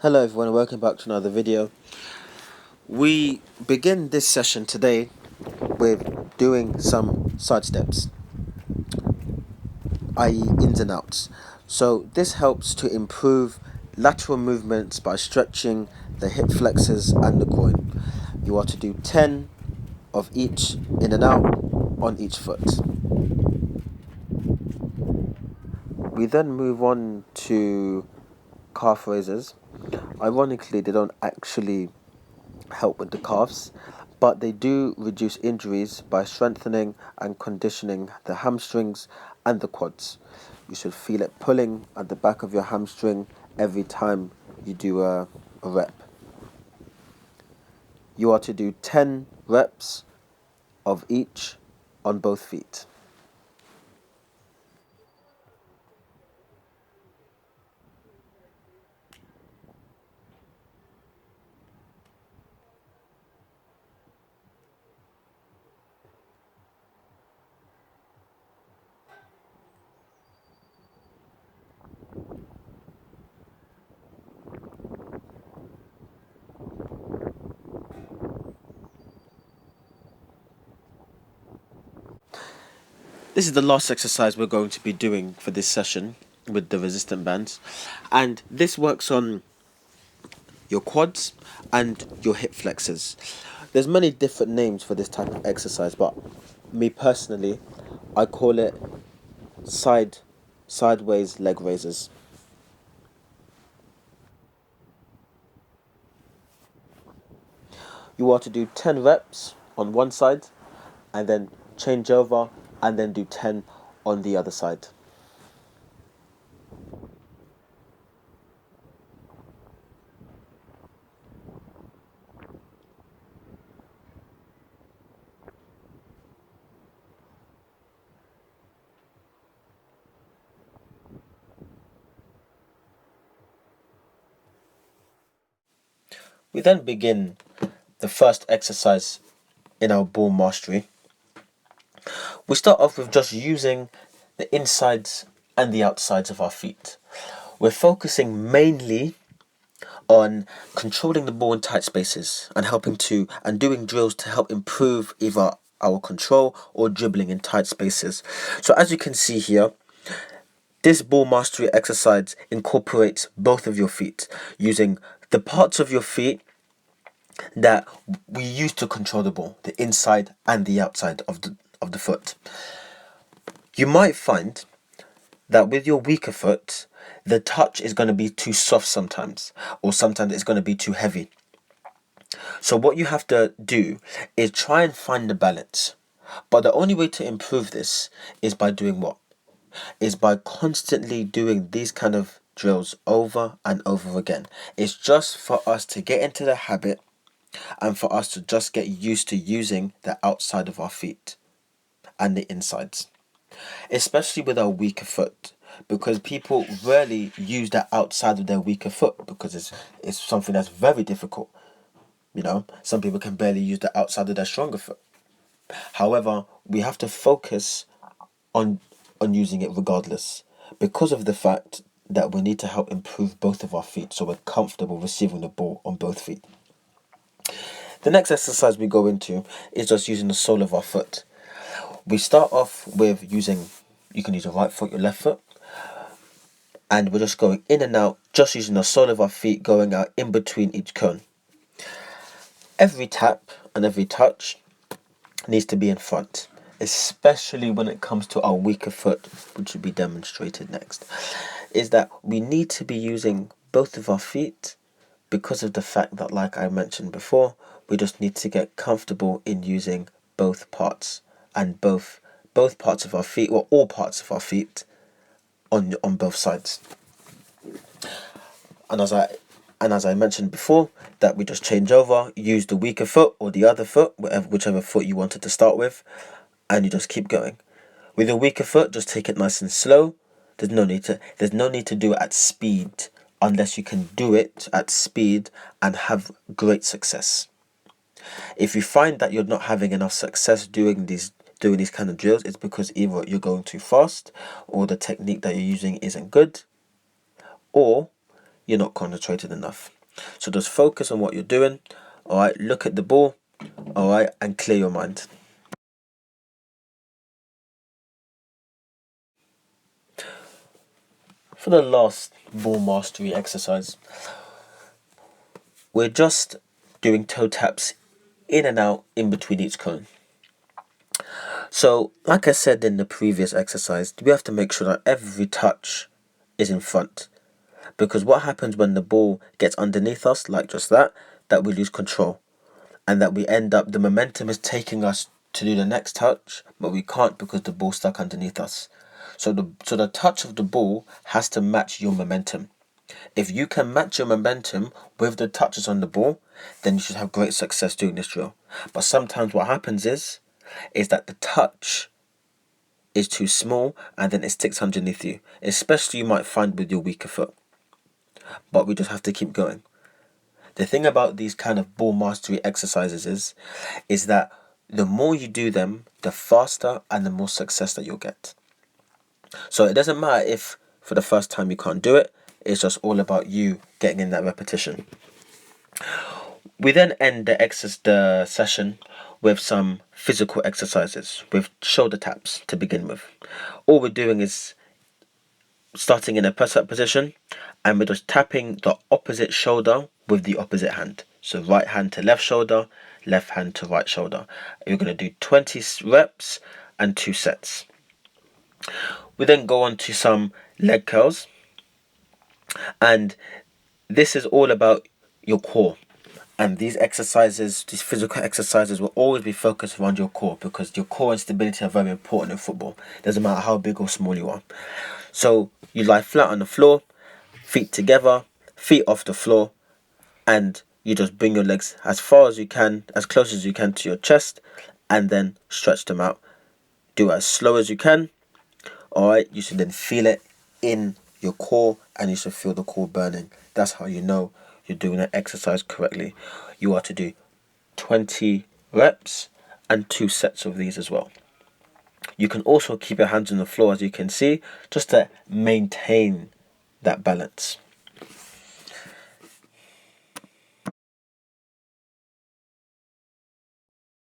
Hello everyone and welcome back to another video. We begin this session today with doing some side steps, i.e. ins and outs. So this helps to improve lateral movements by stretching the hip flexors and the groin. You are to do 10 of each in and out on each foot. We then move on to calf raises. Ironically, they don't actually help with the calves, but they do reduce injuries by strengthening and conditioning the hamstrings and the quads. You should feel it pulling at the back of your hamstring every time you do a rep. You are to do 10 reps of each on both feet. This is the last exercise we're going to be doing for this session with the resistant bands, and this works on your quads and your hip flexors. There's many different names for this type of exercise, but me personally, I call it sideways leg raises. You are to do 10 reps on one side and then change over and then do 10 on the other side. We then begin the first exercise in our ball mastery. We start off with just using the insides and the outsides of our feet. We're focusing mainly on controlling the ball in tight spaces and doing drills to help improve either our control or dribbling in tight spaces. So as you can see here, this ball mastery exercise incorporates both of your feet, using the parts of your feet that we use to control the ball, the inside and the outside of the foot. You might find that with your weaker foot, the touch is going to be too soft sometimes, or sometimes it's going to be too heavy. So what you have to do is try and find the balance. But the only way to improve this is by doing what? Is by constantly doing these kind of drills over and over again. It's just for us to get into the habit and for us to just get used to using the outside of our feet and the insides, especially with our weaker foot, because people rarely use the outside of their weaker foot because it's something that's very difficult. Some people can barely use the outside of their stronger foot. However, we have to focus on using it regardless, because of the fact that we need to help improve both of our feet so we're comfortable receiving the ball on both feet. The next exercise we go into is just using the sole of our foot. We start off with you can use your right foot, your left foot, and we're just going in and out, just using the sole of our feet going out in between each cone. Every tap and every touch needs to be in front, especially when it comes to our weaker foot, which will be demonstrated next, is that we need to be using both of our feet because of the fact that, like I mentioned before, we just need to get comfortable in using both parts and both parts of our feet, or all parts of our feet on both sides. And as I mentioned before, that we just change over, use the weaker foot or the other foot, whichever foot you wanted to start with, and you just keep going. With your weaker foot, just take it nice and slow. There's no need to do it at speed unless you can do it at speed and have great success. If you find that you're not having enough success doing these kind of drills, it's because either you're going too fast, or the technique that you're using isn't good, or you're not concentrated enough. So just focus on what you're doing, alright, look at the ball, alright, and clear your mind. For the last ball mastery exercise, we're just doing toe taps in and out in between each cone. So, like I said in the previous exercise, we have to make sure that every touch is in front. Because what happens when the ball gets underneath us, like just that we lose control. And that we end up, the momentum is taking us to do the next touch, but we can't because the ball's stuck underneath us. So the touch of the ball has to match your momentum. If you can match your momentum with the touches on the ball, then you should have great success doing this drill. But sometimes what happens is that the touch is too small and then it sticks underneath you. Especially you might find with your weaker foot. But we just have to keep going. The thing about these kind of ball mastery exercises is that the more you do them, the faster and the more success that you'll get. So it doesn't matter if for the first time you can't do it, it's just all about you getting in that repetition. We then end the session with some physical exercises, with shoulder taps to begin with. All we're doing is starting in a press-up position, and we're just tapping the opposite shoulder with the opposite hand. So right hand to left shoulder, left hand to right shoulder. You're going to do 20 reps and 2 sets. We then go on to some leg curls, and this is all about your core. And these exercises, these physical exercises will always be focused around your core, because your core and stability are very important in football. Doesn't matter how big or small you are. So you lie flat on the floor, feet together, feet off the floor, and you just bring your legs as far as you can, as close as you can to your chest, and then stretch them out. Do it as slow as you can. Alright, you should then feel it in your core, and you should feel the core burning. That's how you know you're doing that exercise correctly. You are to do 20 reps and 2 sets of these as well. You can also keep your hands on the floor, as you can see, just to maintain that balance.